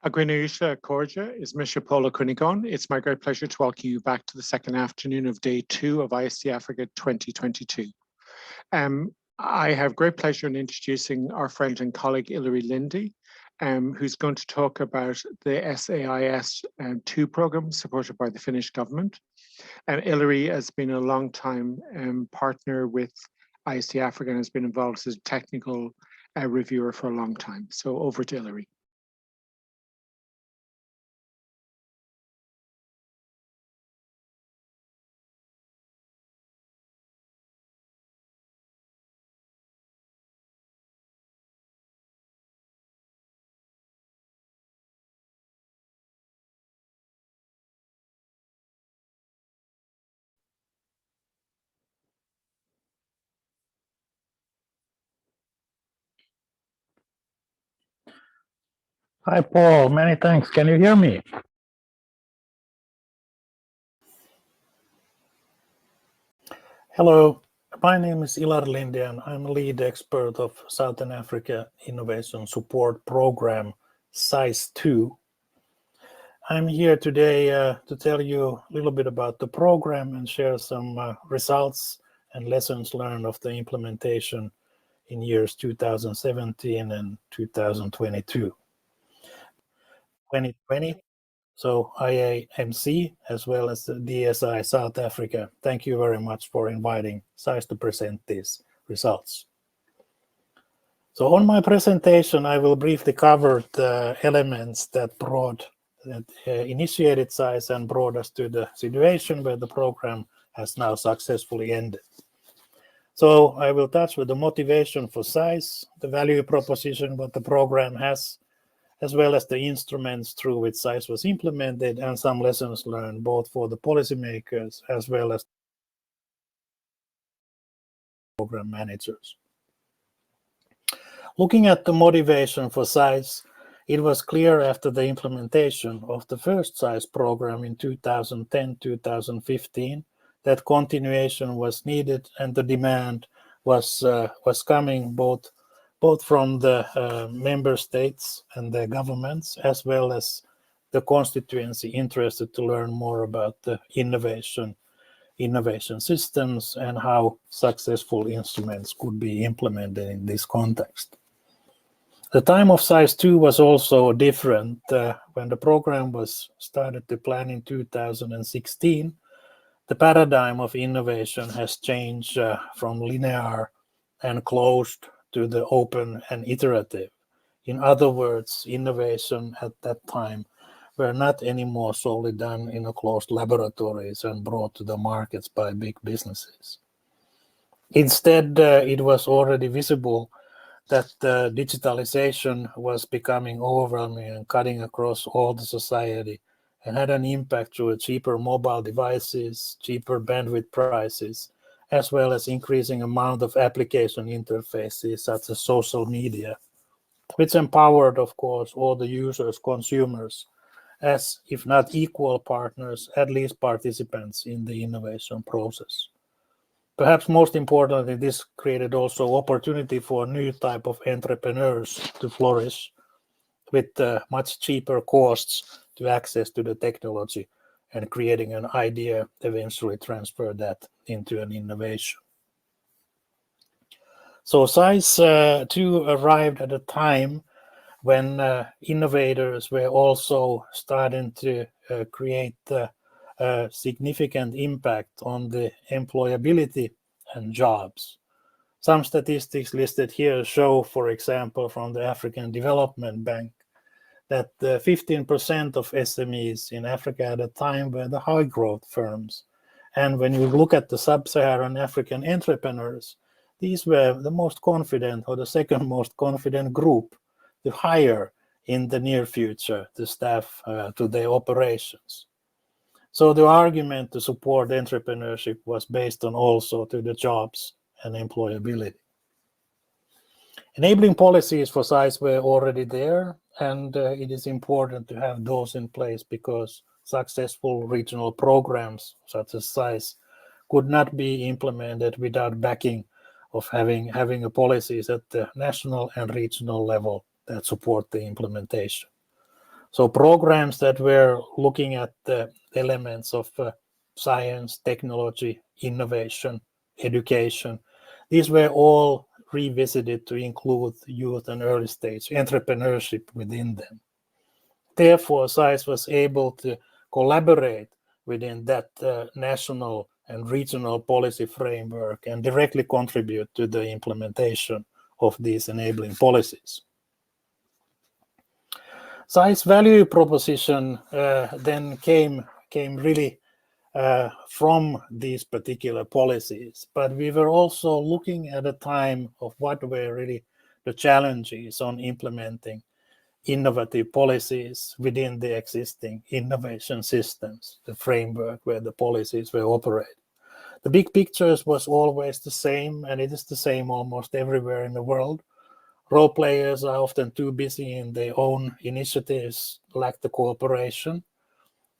Agwinisha Korja is Misha Paula Kunigon. It's my great pleasure to welcome you back to the second afternoon of day 2 of IST-Africa 2022. I have great pleasure in introducing our friend and colleague Ilari Lindy, who's going to talk about the SAIS 2 program supported by the Finnish government. Ilari has been a long-time partner with IST-Africa and has been involved as a technical reviewer for a long time. So over to Ilari. Hi, Paul. Many thanks. Can you hear me? Hello, my name is Ilari and I'm a lead expert of Southern Africa Innovation Support Program, SAIS 2. I'm here today to tell you a little bit about the program and share some results and lessons learned of the implementation in years 2017 and 2022. 2020, so IAMC as well as the DSI South Africa. Thank you very much for inviting SAIS to present these results. So on my presentation, I will briefly cover the elements that initiated SAIS and brought us to the situation where the program has now successfully ended. So I will touch with the motivation for SAIS, the value proposition what the program has, as well as the instruments through which SAIS was implemented and some lessons learned both for the policymakers as well as program managers. Looking at the motivation for SAIS, it was clear after the implementation of the first SAIS program in 2010-2015 that continuation was needed and the demand was coming both from the member states and their governments, as well as the constituency interested to learn more about the innovation systems and how successful instruments could be implemented in this context. The time of SAIS 2 was also different. When the program was started to plan in 2016, the paradigm of innovation has changed from linear and closed to the open and iterative. In other words, innovation at that time were not anymore solely done in a closed laboratories and brought to the markets by big businesses. Instead, it was already visible that digitalization was becoming overwhelming and cutting across all the society and had an impact through cheaper mobile devices, cheaper bandwidth prices, as well as increasing amount of application interfaces such as social media, which empowered, of course, all the users, consumers, as if not equal partners, at least participants in the innovation process. Perhaps most importantly, this created also opportunity for new type of entrepreneurs to flourish with much cheaper costs to access to the technology and creating an idea, eventually transfer that into an innovation. So SAIS 2 arrived at a time when innovators were also starting to create a significant impact on the employability and jobs. Some statistics listed here show, for example, from the African Development Bank, that 15% of SMEs in Africa at the time were the high growth firms. And when you look at the sub-Saharan African entrepreneurs, these were the most confident or the second most confident group to hire in the near future to staff to their operations. So the argument to support entrepreneurship was based on also to the jobs and employability. Enabling policies for SAIS were already there, and it is important to have those in place because successful regional programs such as SAIS could not be implemented without backing of having a policies at the national and regional level that support the implementation. So programs that were looking at the elements of science, technology, innovation, education, these were all revisited to include youth and early stage entrepreneurship within them. Therefore, SAIS was able to collaborate within that national and regional policy framework and directly contribute to the implementation of these enabling policies. SAIS value proposition then came really from these particular policies, but we were also looking at a time of what were really the challenges on implementing innovative policies within the existing innovation systems, the framework where the policies were operated. The big pictures was always the same, and it is the same almost everywhere in the world. Role players are often too busy in their own initiatives, lack the cooperation.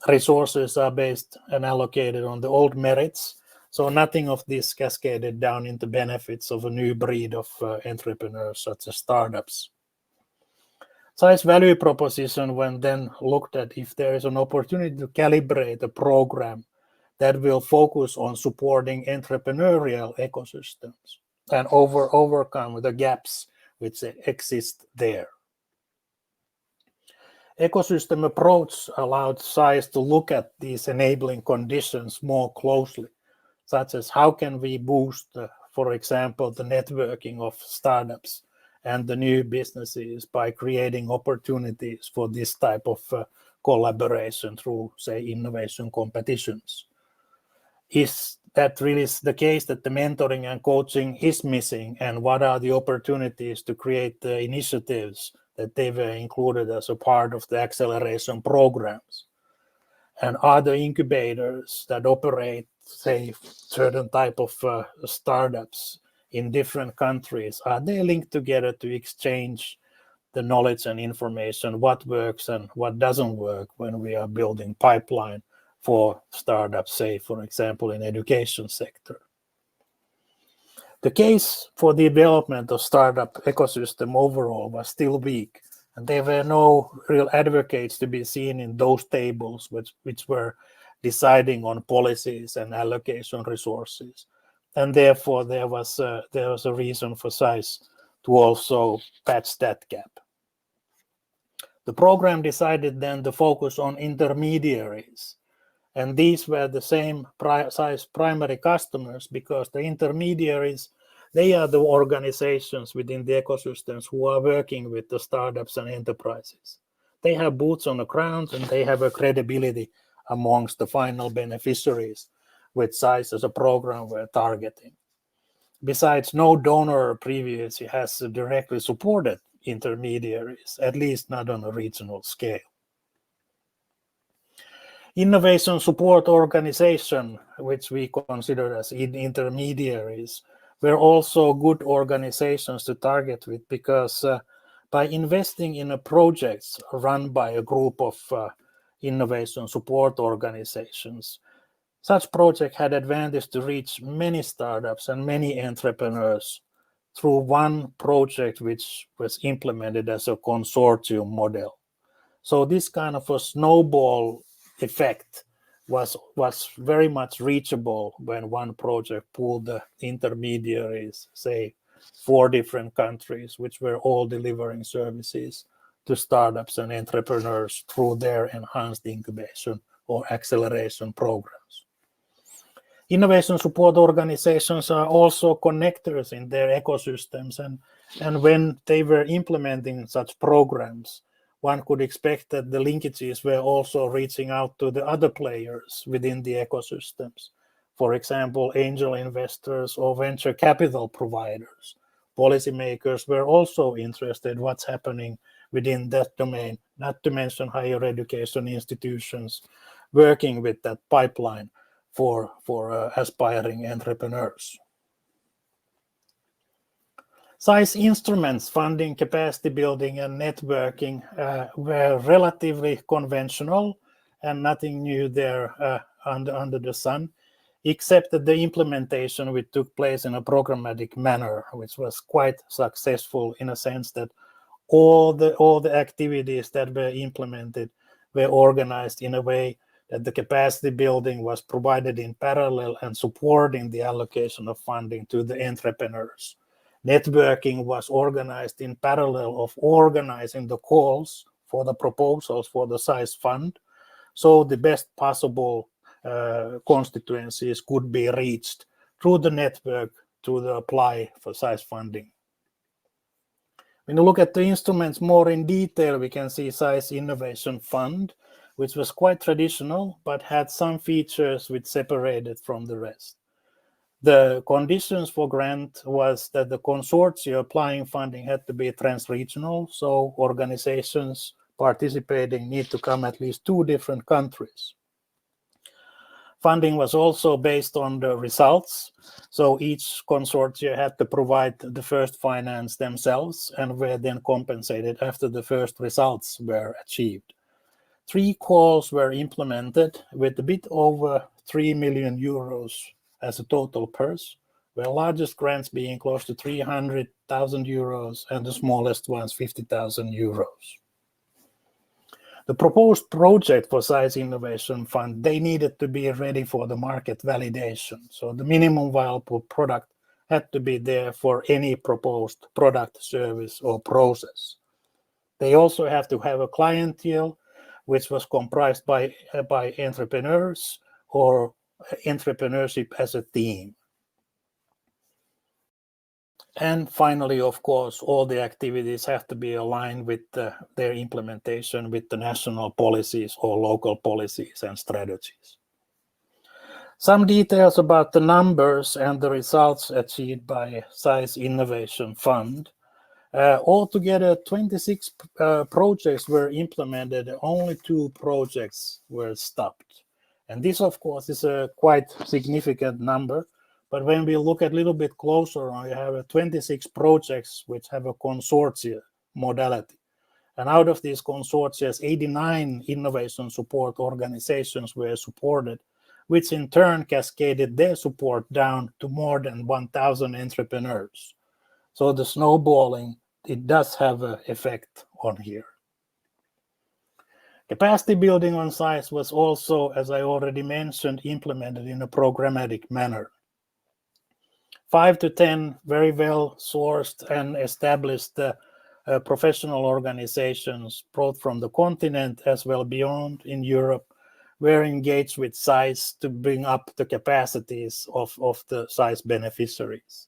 Resources are based and allocated on the old merits, so nothing of this cascaded down into benefits of a new breed of entrepreneurs such as startups. SAIS value proposition, when then looked at if there is an opportunity to calibrate a program that will focus on supporting entrepreneurial ecosystems and overcome the gaps which exist there. Ecosystem approach allowed SAIS to look at these enabling conditions more closely, such as how can we boost, for example, the networking of startups and the new businesses by creating opportunities for this type of collaboration through, say, innovation competitions. Is that really the case that the mentoring and coaching is missing, and what are the opportunities to create the initiatives that they were included as a part of the acceleration programs? And are the incubators that operate, say, certain type of startups in different countries, are they linked together to exchange the knowledge and information, what works and what doesn't work when we are building pipeline for startups, say, for example, in education sector? The case for the development of startup ecosystem overall was still weak, and there were no real advocates to be seen in those tables which were deciding on policies and allocation resources. And therefore, there was a reason for SAIS to also patch that gap. The program decided then to focus on intermediaries, and these were the same SAIS primary customers, because the intermediaries, they are the organizations within the ecosystems who are working with the startups and enterprises. They have boots on the ground, and they have a credibility amongst the final beneficiaries, which SAIS as a program were targeting. Besides, no donor previously has directly supported intermediaries, at least not on a regional scale. Innovation support organization, which we consider as intermediaries, were also good organizations to target with, because by investing in projects run by a group of innovation support organizations, such project had advantage to reach many startups and many entrepreneurs through one project which was implemented as a consortium model. So this kind of a snowball effect was very much reachable when one project pulled the intermediaries, say 4 different countries, which were all delivering services to startups and entrepreneurs through their enhanced incubation or acceleration programs. Innovation support organizations are also connectors in their ecosystems, and when they were implementing such programs, one could expect that the linkages were also reaching out to the other players within the ecosystems. For example, angel investors or venture capital providers. Policymakers were also interested in what's happening within that domain, not to mention higher education institutions working with that pipeline for aspiring entrepreneurs. SAIS instruments, funding, capacity building, and networking were relatively conventional and nothing new there under the sun, except that the implementation which took place in a programmatic manner, which was quite successful in a sense that all the activities that were implemented were organized in a way that the capacity building was provided in parallel and supporting the allocation of funding to the entrepreneurs. Networking was organized in parallel of organizing the calls for the proposals for the SAIS fund, so the best possible constituencies could be reached through the network to the apply for SAIS funding. When you look at the instruments more in detail, we can see SAIS Innovation Fund, which was quite traditional, but had some features which separated from the rest. The conditions for grant was that the consortia applying funding had to be trans-regional, so organizations participating need to come at least 2 different countries. Funding was also based on the results, so each consortia had to provide the first finance themselves and were then compensated after the first results were achieved. 3 calls were implemented with a bit over 3 million euros as a total purse, with the largest grants being close to 300,000 euros and the smallest ones 50,000 euros. The proposed project for SAIS Innovation Fund, they needed to be ready for the market validation. So the minimum viable product had to be there for any proposed product, service, or process. They also have to have a clientele which was comprised by entrepreneurs or entrepreneurship as a theme. And finally, of course, all the activities have to be aligned with their implementation with the national policies or local policies and strategies. Some details about the numbers and the results achieved by SAIS Innovation Fund. Altogether, 26 projects were implemented. Only 2 projects were stopped. And this, of course, is a quite significant number. But when we look at a little bit closer, we have 26 projects which have a consortia modality. And out of these consortia, 89 innovation support organizations were supported, which in turn cascaded their support down to more than 1,000 entrepreneurs. So the snowballing, it does have an effect on here. Capacity building on SAIS was also, as I already mentioned, implemented in a programmatic manner. 5 to 10 very well sourced and established professional organizations, both from the continent as well beyond in Europe, were engaged with SAIS to bring up the capacities of the SAIS beneficiaries.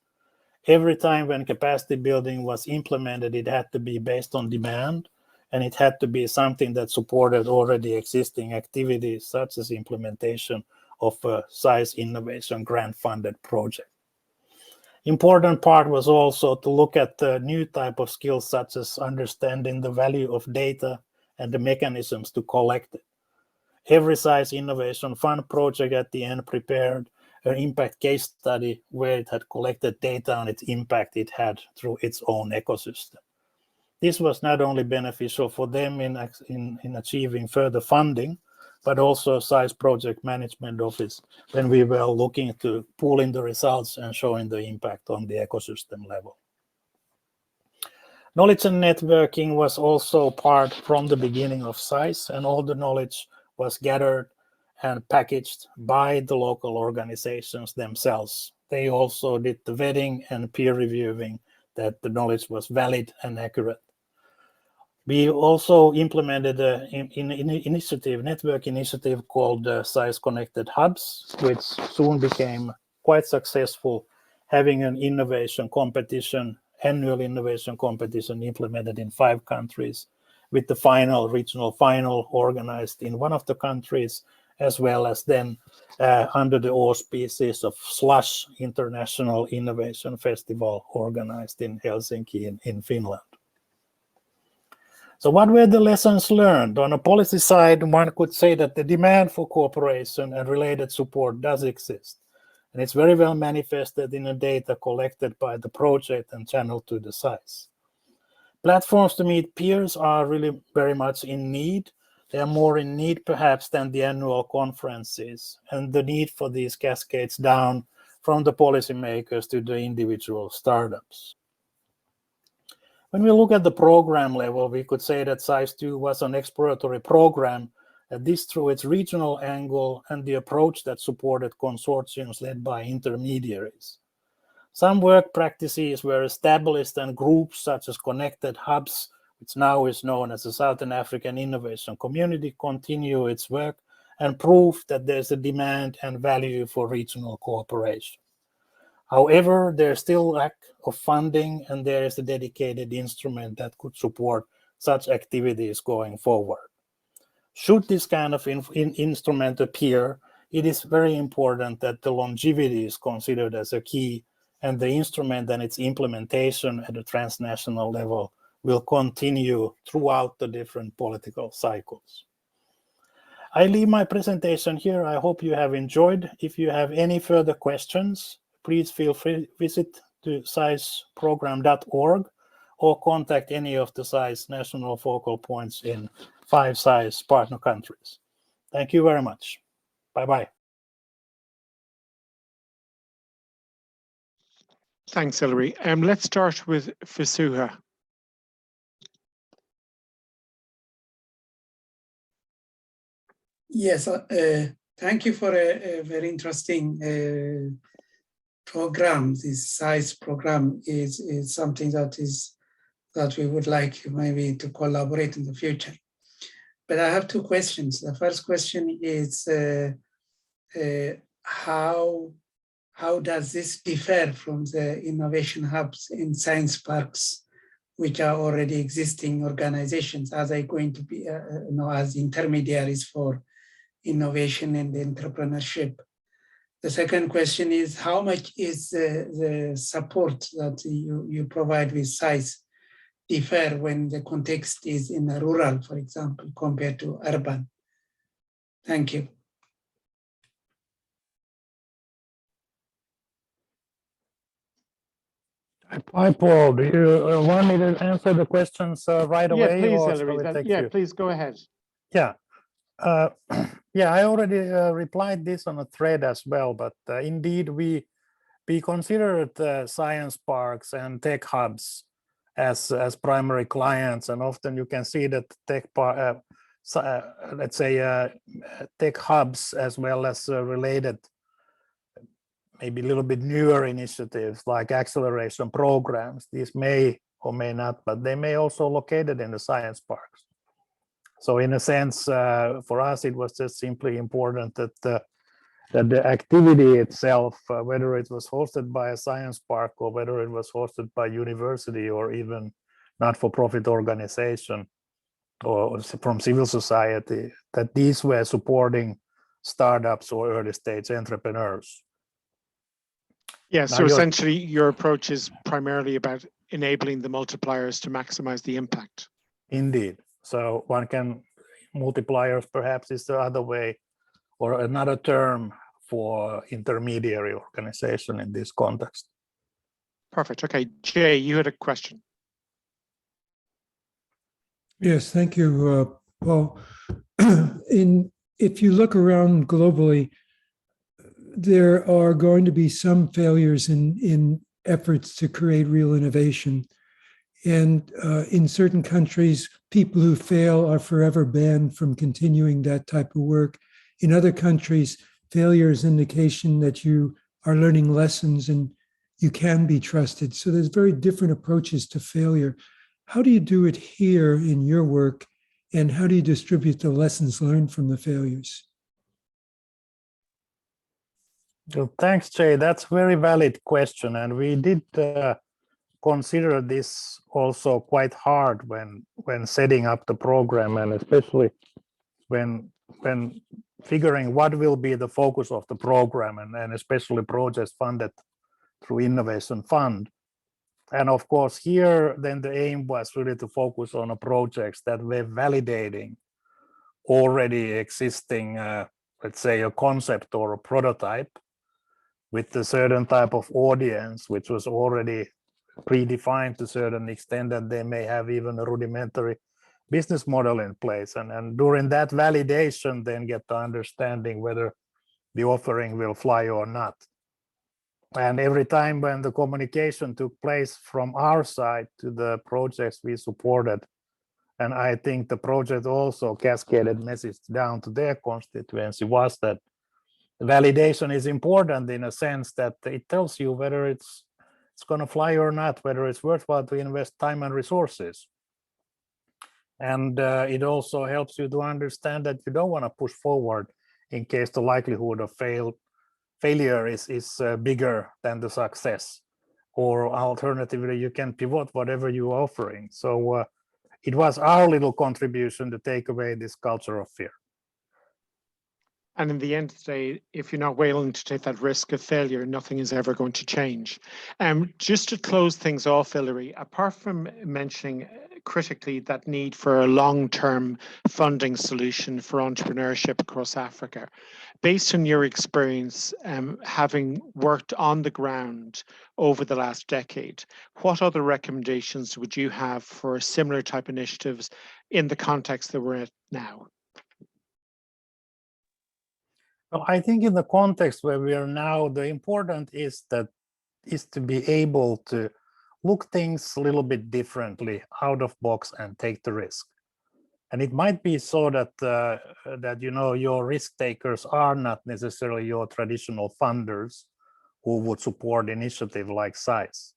Every time when capacity building was implemented, it had to be based on demand, and it had to be something that supported already existing activities, such as implementation of a SAIS innovation grant-funded project. Important part was also to look at the new type of skills, such as understanding the value of data and the mechanisms to collect it. Every SAIS Innovation Fund project at the end prepared an impact case study where it had collected data on its impact it had through its own ecosystem. This was not only beneficial for them in achieving further funding, but also SAIS Project Management Office when we were looking to pooling the results and showing the impact on the ecosystem level. Knowledge and networking was also part from the beginning of SAIS, and all the knowledge was gathered and packaged by the local organizations themselves. They also did the vetting and peer reviewing that the knowledge was valid and accurate. We also implemented an network initiative called SAIS Connected Hubs, which soon became quite successful, having an innovation competition, annual innovation competition implemented in 5 countries, with the regional final organized in one of the countries, as well as then under the auspices of SLUSH International Innovation Festival organized in Helsinki in Finland. So what were the lessons learned? On a policy side, one could say that the demand for cooperation and related support does exist. And it's very well manifested in the data collected by the project and channeled to the SAIS. Platforms to meet peers are really very much in need. They are more in need perhaps than the annual conferences, and the need for these cascades down from the policymakers to the individual startups. When we look at the program level, we could say that SAIS-2 was an exploratory program, this through its regional angle and the approach that supported consortiums led by intermediaries. Some work practices were established and groups such as Connected Hubs, which now is known as the Southern African Innovation Community, continue its work and prove that there's a demand and value for regional cooperation. However, there's still lack of funding, and there is a dedicated instrument that could support such activities going forward. Should this kind of instrument appear, it is very important that the longevity is considered as a key, and the instrument and its implementation at a transnational level will continue throughout the different political cycles. I leave my presentation here. I hope you have enjoyed. If you have any further questions, please feel free to visit to saisprogram.org or contact any of the SAIS national focal points in 5 SAIS partner countries. Thank you very much. Bye-bye. Thanks, Ilari. Let's start with Fusuha. Yes, thank you for a very interesting program. This SAIS program is something that we would like maybe to collaborate in the future. But I have 2 questions. The first question is how does this differ from the innovation hubs in science parks, which are already existing organizations? Are they going to be as intermediaries for innovation and entrepreneurship? The second question is, how much is the support that you provide with SAIS differ when the context is in a rural, for example, compared to urban? Thank you. Hi, Paul. Do you want me to answer the questions right away? Please, or Ilari. Please go ahead. Yeah. Yeah, I already replied this on a thread as well, but indeed we considered science parks and tech hubs as primary clients, and often you can see that let's say tech hubs as well as related, maybe a little bit newer initiatives like acceleration programs. These may or may not, but they may also located in the science parks. So in a sense, for us, it was just simply important that the activity itself, whether it was hosted by a science park or whether it was hosted by university or even not-for-profit organization or from civil society, that these were supporting startups or early stage entrepreneurs. Yeah, so essentially your approach is primarily about enabling the multipliers to maximize the impact. Indeed. So one can, multipliers perhaps is the other way or another term for intermediary organization in this context. Perfect. Okay, Jay, you had a question. Yes, thank you, Paul. If you look around globally, there are going to be some failures in efforts to create real innovation. And in certain countries, people who fail are forever banned from continuing that type of work. In other countries, failure is indication that you are learning lessons and you can be trusted. So there's very different approaches to failure. How do you do it here in your work, and how do you distribute the lessons learned from the failures? Well, thanks, Jay. That's a very valid question. And we did consider this also quite hard when setting up the program, and especially when figuring what will be the focus of the program, and especially projects funded through Innovation Fund. And of course, here then the aim was really to focus on projects that were validating already existing, let's say, a concept or a prototype with a certain type of audience, which was already predefined to a certain extent, that they may have even a rudimentary business model in place. And during that validation, then get the understanding whether the offering will fly or not. And every time when the communication took place from our side to the projects we supported, and I think the project also cascaded message down to their constituency, was that validation is important in a sense that it tells you whether it's going to fly or not, whether it's worthwhile to invest time and resources. And it also helps you to understand that you don't want to push forward in case the likelihood of failure is bigger than the success, or alternatively you can pivot whatever you're offering. So it was our little contribution to take away this culture of fear. And in the end of the day, if you're not willing to take that risk of failure, nothing is ever going to change. Just to close things off, Ilari, apart from mentioning critically that need for a long-term funding solution for entrepreneurship across Africa, based on your experience, having worked on the ground over the last decade, what other recommendations would you have for similar type initiatives in the context that we're in now? Well, I think in the context where we are now, the important is to be able to look things a little bit differently, out of box, and take the risk. And it might be so that your risk takers are not necessarily your traditional funders who would support initiative like SAIS.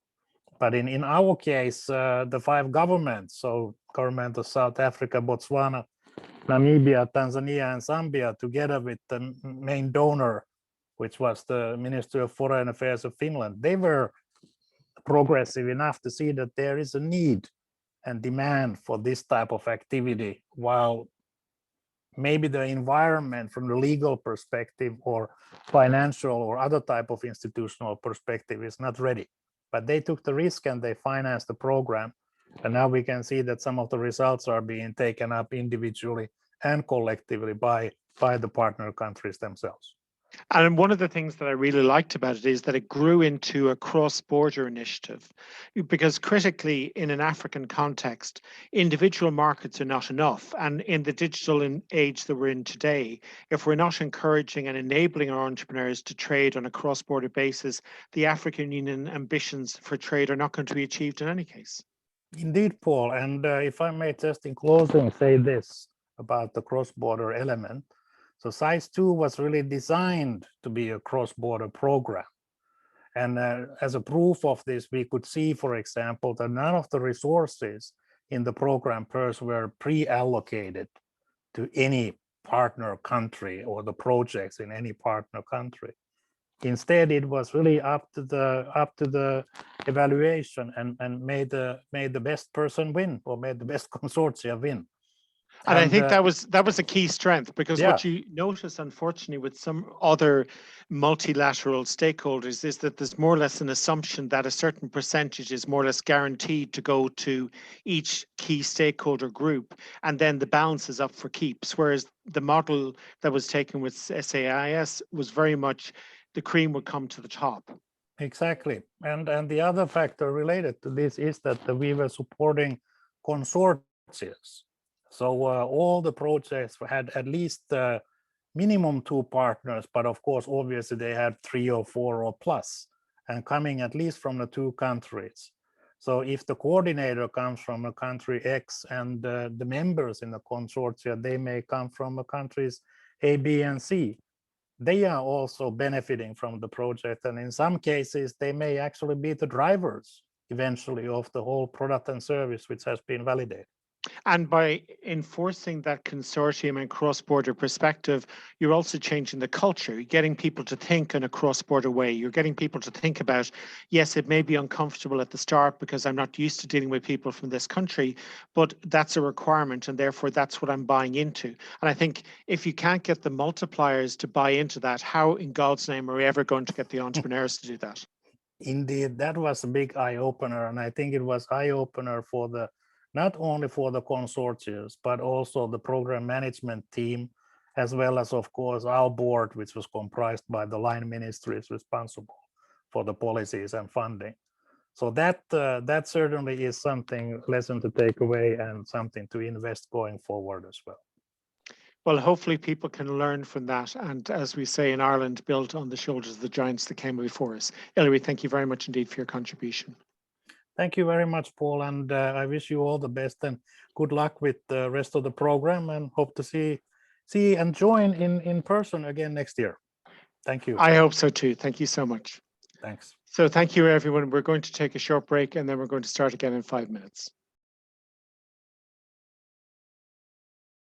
But in our case, the 5 governments, so government of South Africa, Botswana, Namibia, Tanzania, and Zambia, together with the main donor, which was the Ministry of Foreign Affairs of Finland, they were progressive enough to see that there is a need and demand for this type of activity, while maybe the environment from the legal perspective or financial or other type of institutional perspective is not ready. But they took the risk and they financed the program. And now we can see that some of the results are being taken up individually and collectively by the partner countries themselves. And one of the things that I really liked about it is that it grew into a cross-border initiative, because critically, in an African context, individual markets are not enough. And in the digital age that we're in today, if we're not encouraging and enabling our entrepreneurs to trade on a cross-border basis, the African Union ambitions for trade are not going to be achieved in any case. Indeed, Paul. And if I may just in closing say this about the cross-border element. So SAIS 2 was really designed to be a cross-border program. And as a proof of this, we could see, for example, that none of the resources in the program purse were pre-allocated to any partner country or the projects in any partner country. Instead, it was really up to the evaluation and made the best person win, or made the best consortia win. And I think that was a key strength, because yeah. What you notice, unfortunately, with some other multilateral stakeholders is that there's more or less an assumption that a certain percentage is more or less guaranteed to go to each key stakeholder group, and then the balance is up for keeps. Whereas the model that was taken with SAIS was very much the cream would come to the top. Exactly. And the other factor related to this is that we were supporting consortias. So all the projects had at least minimum 2 partners, but of course, obviously they had 3 or 4 or plus, and coming at least from the 2 countries. So if the coordinator comes from a country X and the members in the consortia, they may come from countries A, B, and C. They are also benefiting from the project. And in some cases, they may actually be the drivers eventually of the whole product and service which has been validated. And by enforcing that consortium and cross-border perspective, you're also changing the culture. You're getting people to think in a cross-border way. You're getting people to think about, yes, it may be uncomfortable at the start because I'm not used to dealing with people from this country, but that's a requirement, and therefore that's what I'm buying into. And I think if you can't get the multipliers to buy into that, how in God's name are we ever going to get the entrepreneurs to do that? Indeed, that was a big eye-opener. And I think it was eye-opener for not only for the consortiums, but also the program management team, as well as, of course, our board, which was comprised by the line ministries responsible for the policies and funding. So that certainly is something lesson to take away and something to invest going forward as well. Well, hopefully people can learn from that. And as we say in Ireland, build on the shoulders of the giants that came before us. Ilari, thank you very much indeed for your contribution. Thank you very much, Paul, and I wish you all the best and good luck with the rest of the program, and hope to see and join in person again next year. Thank you. I hope so too. Thank you so much. Thanks. So thank you, everyone. We're going to take a short break and then we're going to start again in 5 minutes.